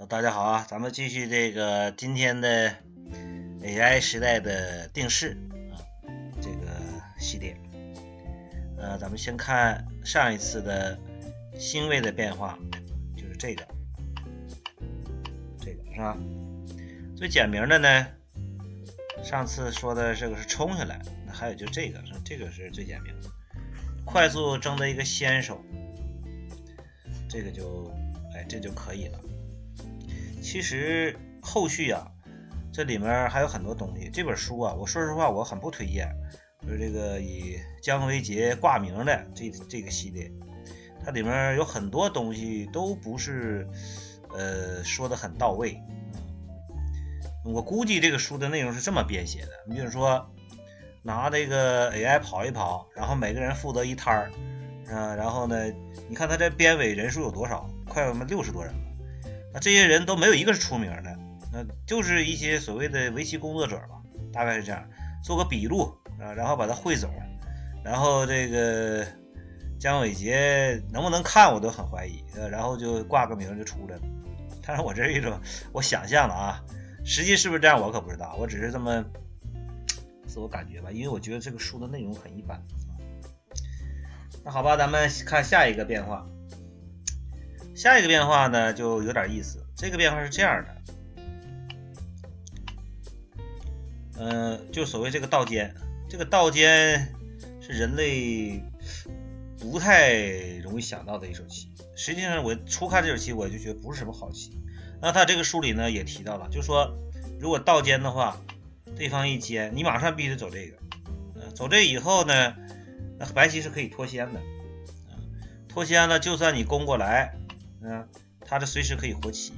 大家好啊，咱们继续这个今天的 AI 时代的定式这个系列。咱们先看上一次的星位的变化，就是这个是吧？最简明的呢，上次说的这个是冲下来，那还有就这个是最简明的，快速争得一个先手，这个就这就可以了。其实后续啊，这里面还有很多东西。这本书啊，我说实话我很不推荐，就是这个以姜维杰挂名的这个系列，它里面有很多东西都不是说的很到位。我估计这个书的内容是这么编写的，你比如说拿这个 AI 跑一跑，然后每个人负责一摊儿然后呢，你看他这编委人数有多少，快有60多人了。那这些人都没有一个是出名的，就是一些所谓的围棋工作者吧，大概是这样，做个笔录然后把它汇总，然后这个姜伟杰能不能看我都很怀疑，然后就挂个名就出来了。当然我这是一种我想象的啊，实际是不是这样我可不知道，我只是这么自我感觉吧，因为我觉得这个书的内容很一般。那好吧，咱们看下一个变化。下一个变化呢就有点意思，这个变化是这样的，就所谓这个道间，这个道间是人类不太容易想到的一手棋。实际上我初看这手棋我就觉得不是什么好棋。那他这个书里呢也提到了，就说如果道间的话，对方一尖，你马上必须得走这个，走这以后呢，那白棋是可以脱先的，脱先了，就算你攻过来。他这随时可以活棋，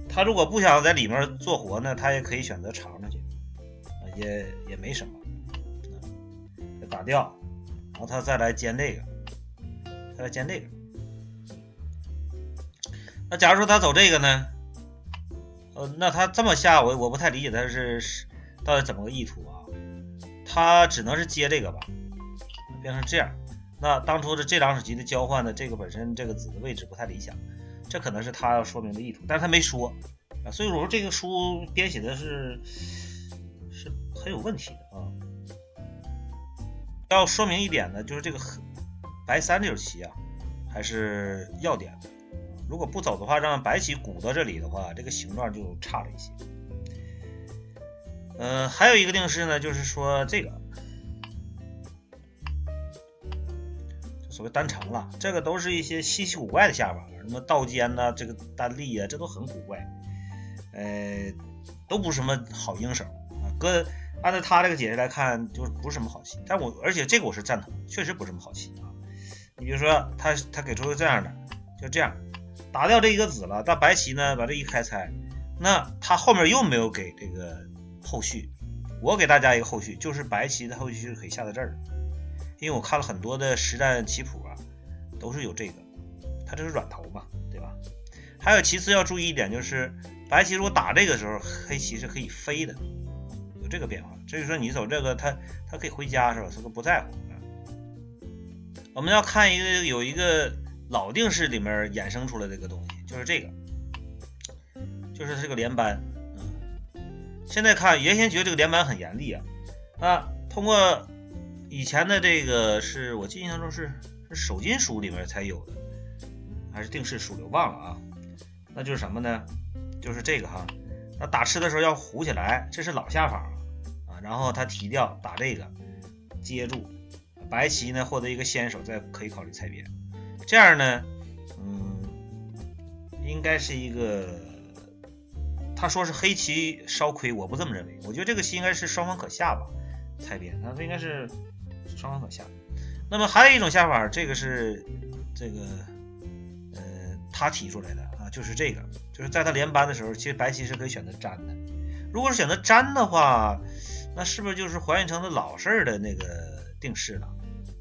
他如果不想在里面做活呢，他也可以选择藏上去，也没什么，打掉，然后他再来尖这个，那假如说他走这个呢，那他这么下我不太理解他是到底怎么个意图啊？他只能是接这个吧，变成这样。那当初的这两手棋的交换呢，这个本身这个子的位置不太理想，这可能是他要说明的意图，但是他没说所以我说这个书编写的是很有问题的啊。要说明一点呢，就是这个白3这手棋啊，还是要点的。如果不走的话，让白棋鼓到这里的话，这个形状就差了一些。还有一个定式呢，就是说这个。所谓单城了，这个都是一些稀奇古怪的下法，什么道间呐，这个单立啊，这都很古怪，都不是什么好应手啊。按照他这个解释来看，就不是什么好棋。而且这个我是赞同，确实不是什么好棋啊。你比如说他给出这样的，就这样打掉这一个子了，但白棋呢把这一开拆，那他后面又没有给这个后续。我给大家一个后续，就是白棋的后续是可以下到这儿的。因为我看了很多的实战棋谱啊，都是有这个，它这是软头嘛，对吧？还有其次要注意一点，就是白棋如果打这个时候，黑棋是可以飞的，有这个变化。所以说你走这个，它可以回家是吧？这个不在乎。我们要看有一个老定式里面衍生出来的一个东西，就是这个，就是这个连扳。现在看原先觉得这个连扳很严厉啊，通过。以前的这个是我印象中是手金书里面才有的，还是定式书里我忘了啊。那就是什么呢？就是这个哈，那打吃的时候要糊起来，这是老下法啊。然后他提掉打这个，接住白棋呢获得一个先手，再可以考虑猜边。这样呢，应该是一个，他说是黑棋稍亏，我不这么认为，我觉得这个棋应该是双方可下吧，猜边，它应该是。双方可下。那么还有一种下法，这个是这个他提出来的啊，就是这个，就是在他连扳的时候，其实白棋是可以选择粘的。如果是选择粘的话，那是不是就是还原成的老式的那个定式了，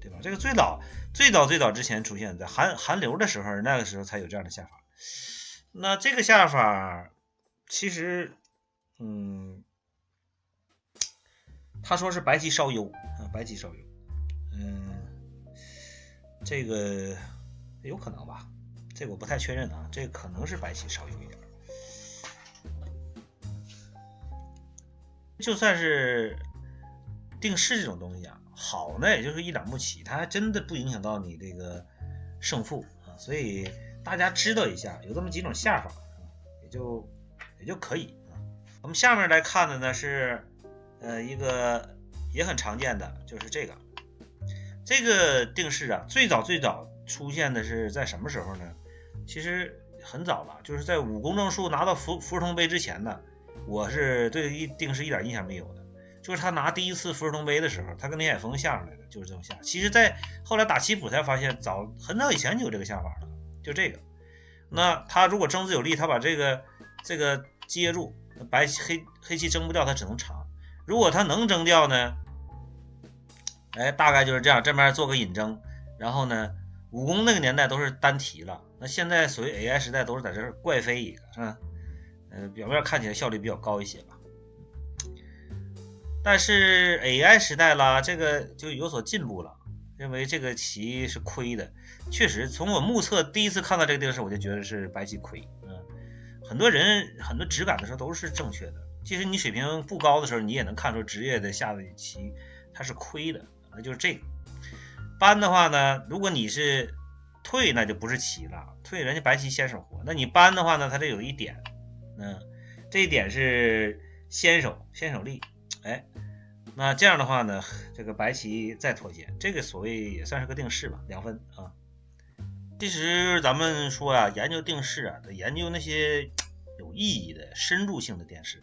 对吧？这个最早之前出现在韩流的时候，那个时候才有这样的下法。那这个下法其实他说是白棋稍优啊，白棋稍优。这个有可能吧，这个我不太确认啊，这个可能是白棋稍有一点。就算是定式这种东西啊，好呢也就是一两步棋，它还真的不影响到你这个胜负啊，所以大家知道一下有这么几种下法，也就可以啊。我们下面来看的呢是一个也很常见的，就是这个定式啊，最早出现的是在什么时候呢？其实很早了，就是在武功证书拿到福士通杯之前呢，我是对定式一点印象没有的。就是他拿第一次福士通杯的时候，他跟林海峰下上来的就是这种下。其实在后来打棋谱才发现，很早以前就有这个下法了，就这个。那他如果争子有力，他把这个接住，黑棋争不掉，他只能长。如果他能争掉呢，大概就是这样，这边做个引争，然后呢，武功那个年代都是单提了，那现在所谓 AI 时代都是在这儿怪飞一个，是吧？表面看起来效率比较高一些吧。但是 AI 时代啦，这个就有所进步了，认为这个棋是亏的。确实，从我目测第一次看到这个定式，我就觉得是白棋亏。很多人很多直感的时候都是正确的，即使你水平不高的时候，你也能看出职业的下的棋它是亏的。那就是这个搬的话呢，如果你是退，那就不是棋了，退人家白棋先手活。那你搬的话呢，它这有一点，这一点是先手力。那这样的话呢，这个白棋再脱先，这个所谓也算是个定式吧，2分啊。其实咱们说啊，研究定式啊，得研究那些有意义的、深入性的定式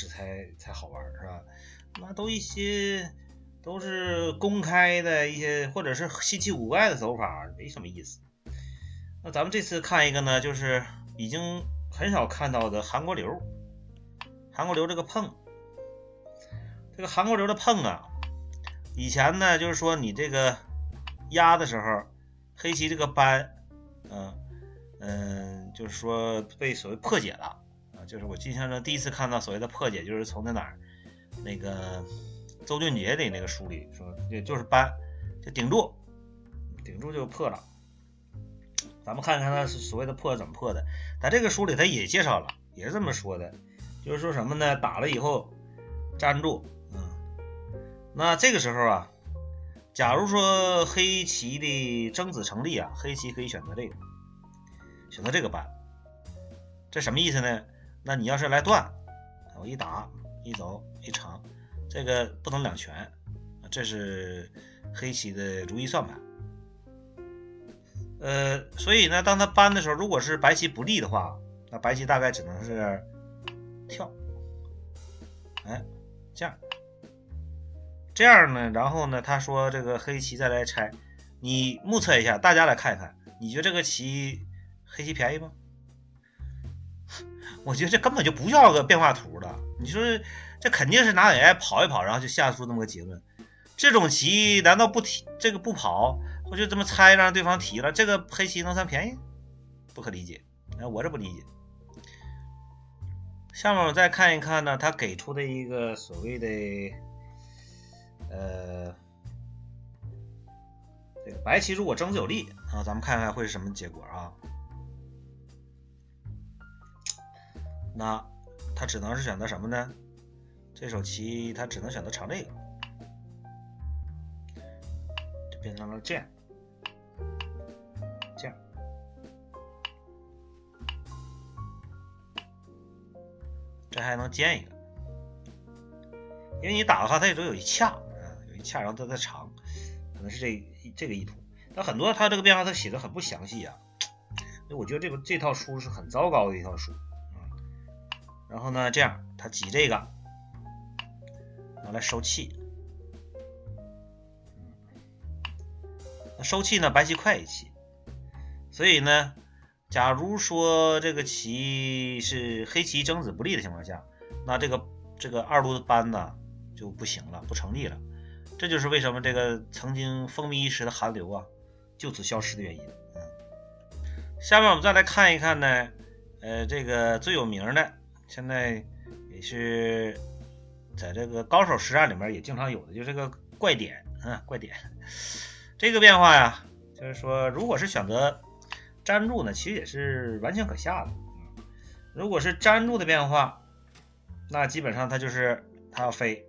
才好玩，是吧？那都是公开的一些，或者是稀奇古怪的走法，没什么意思。那咱们这次看一个呢，就是已经很少看到的韩国流这个碰。这个韩国流的碰啊，以前呢就是说你这个压的时候，黑棋这个扳，就是说被所谓破解了啊，就是我印象中第一次看到所谓的破解，就是从哪儿那个周俊杰的那个书里说，也就是扳，就顶住就破了。咱们看看他所谓的破怎么破的，在这个书里他也介绍了，也是这么说的，就是说什么呢？打了以后粘住。那这个时候啊，假如说黑棋的争子成立啊，黑棋可以选择这个扳，这什么意思呢？那你要是来断，我一打一走一长，这个不能两全，这是黑棋的如意算盘。所以呢，当他扳的时候，如果是白棋不利的话，那白棋大概只能是跳，这样呢，然后呢，他说这个黑棋再来拆，你目测一下，大家来看一看，你觉得这个棋黑棋便宜吗？我觉得这根本就不叫个变化图了，你说这肯定是拿 AI 跑一跑，然后就下出这么个结论。这种棋难道不提这个不跑，或就这么猜让对方提了，这个黑棋能算便宜？不可理解，我这不理解。下面我再看一看呢，他给出的一个所谓的这个白棋如果争子有力啊，咱们看看会是什么结果啊？那他只能是选择什么呢？这手棋他只能选择长这个，就变成了这样，这还能尖一个，因为你打的话，它也都有一恰，然后它再长，可能是这个意图。但很多它这个变化它写的很不详细啊，所以我觉得这套书是很糟糕的一套书。然后呢，这样他挤这个，拿来收气。那收气呢，白棋快一气，所以呢，假如说这个棋是黑棋争子不利的情况下，那这个二路的扳呢就不行了，不成立了。这就是为什么这个曾经风靡一时的韩流啊，就此消失的原因。下面我们再来看一看呢，这个最有名的，现在也是在这个高手实战里面也经常有的，就是这个怪点，怪点。这个变化呀，就是说，如果是选择粘住呢，其实也是完全可下的。如果是粘住的变化，那基本上它就是它要飞。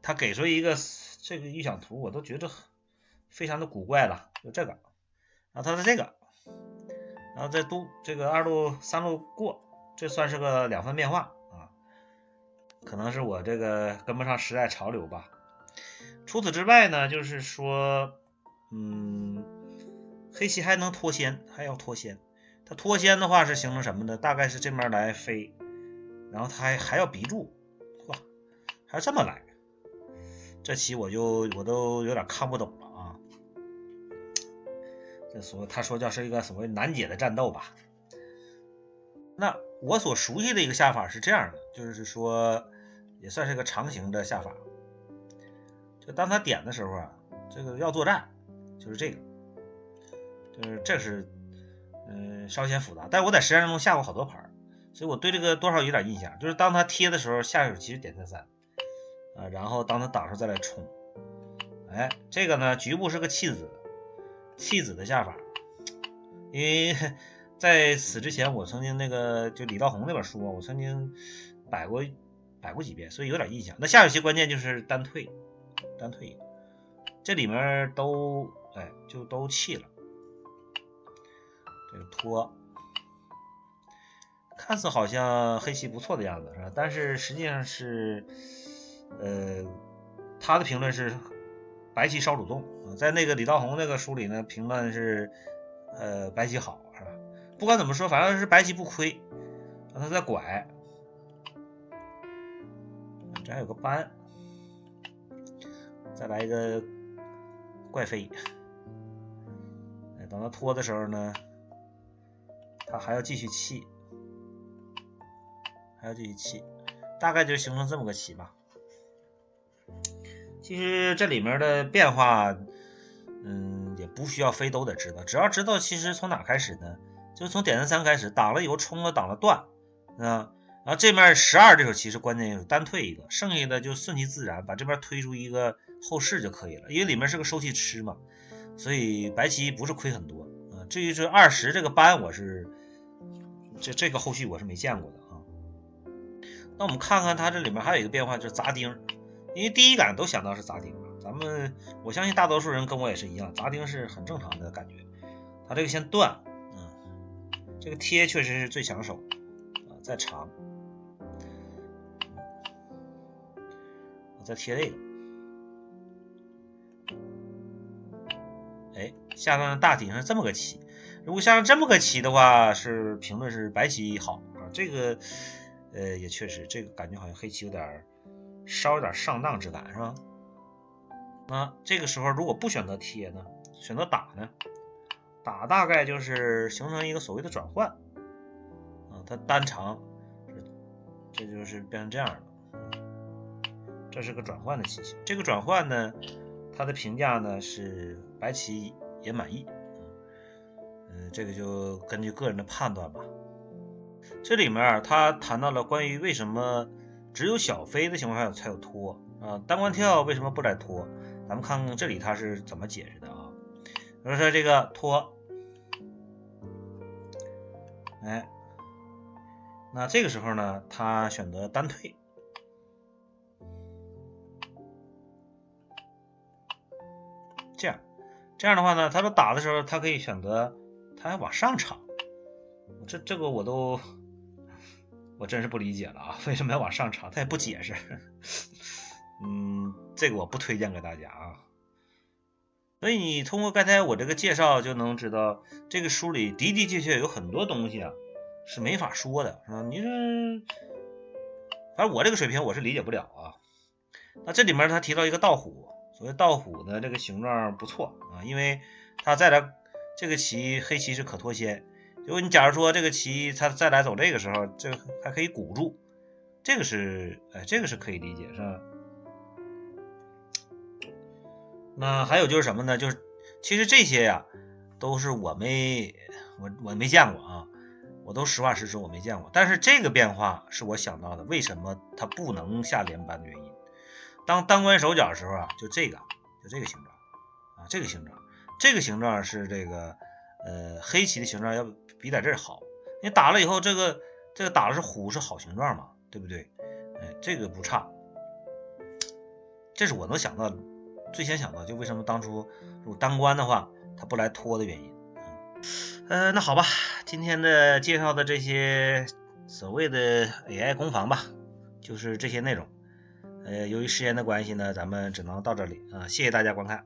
它给出一个这个预想图，我都觉得非常的古怪了。就这个，然后它的这个，然后再这个2路3路过，这算是个2分变化啊。可能是我这个跟不上时代潮流吧。除此之外呢，就是说，黑棋还能脱先，还要脱先。它脱先的话是形成什么呢？大概是这边来飞，然后它还要逼住，哇，还这么来。这棋我都有点看不懂了啊。他说叫是一个所谓难解的战斗吧。那我所熟悉的一个下法是这样的，就是说也算是个常形的下法。就当他点的时候啊，这个要作战，就是这个，就是这是稍显复杂，但是我在实战中下过好多盘，所以我对这个多少有点印象。就是当他贴的时候，下手其实点3啊，然后当他挡上再来冲。这个呢局部是个弃子的下法。因为在此之前我曾经那个就李道宏那本书我曾经摆过几遍，所以有点印象。那下手棋关键就是单退一个，这里面都就都弃了。这个拖看似好像黑棋不错的样子，是吧？但是实际上是他的评论是白棋稍主动，在那个李道宏那个书里呢，评论是白棋好，是吧？不管怎么说，反正是白棋不亏，让他再拐，这还有个扳，再来一个怪飞。等他拖的时候呢，他还要继续弃，大概就形成这么个棋吧。其实这里面的变化也不需要非都得知道，只要知道其实从哪开始呢？就是从点3开始，挡了以后冲了，挡了断然后这面12这手棋是关键就是单退一个，剩下的就顺其自然，把这边推出一个后势就可以了，因为里面是个收气吃嘛，所以白棋不是亏很多至于这20这个扳，我是这个后续我是没见过的啊。那我们看看它这里面还有一个变化，就是砸钉，因为第一感都想到是砸钉了。我相信大多数人跟我也是一样，砸钉是很正常的感觉。它这个先断，这个贴确实是最抢手再长，我再贴这个，下段大体上是这么个棋。如果像这么个棋的话，是评论是白棋好这个也确实，这个感觉好像黑棋稍有点上当之感，是吧？那这个时候如果不选择贴呢，选择打呢，打大概就是形成一个所谓的转换它单长，这就是变成这样的，这是个转换的棋形。这个转换呢，它的评价呢是白棋也满意，这个就根据个人的判断吧。这里面他谈到了关于为什么只有小飞的情况下才有拖单关跳为什么不来拖，咱们看看这里他是怎么解释的啊。比如说这个拖，那这个时候呢，他选择单退，这样的话呢，他说打的时候他可以选择他还往上场，这个我真是不理解了啊，为什么要往上场？他也不解释。这个我不推荐给大家啊。所以你通过刚才我这个介绍就能知道，这个书里的的确确有很多东西是没法说的，是吧？你说，反正我这个水平我是理解不了啊。那这里面他提到一个盗虎，所谓盗虎呢，这个形状不错因为他再来这个棋黑棋是可脱先，如果你假如说这个棋他再来走这个时候，这个还可以鼓住，这个是可以理解，是吧？那还有就是什么呢？就是其实这些都是我没见过啊，我都实话实说我没见过。但是这个变化是我想到的，为什么它不能下连扳的原因。当单关手脚的时候就这个形状这个形状是这个黑棋的形状要比在这儿好。你打了以后，这个打的是虎是好形状嘛，对不对？这个不差。这是我能想到的，最先想到就为什么当初如果当官的话他不来拖的原因。那好吧，今天的介绍的这些所谓的 AI 攻防吧，就是这些内容。由于时间的关系呢，咱们只能到这里啊，谢谢大家观看。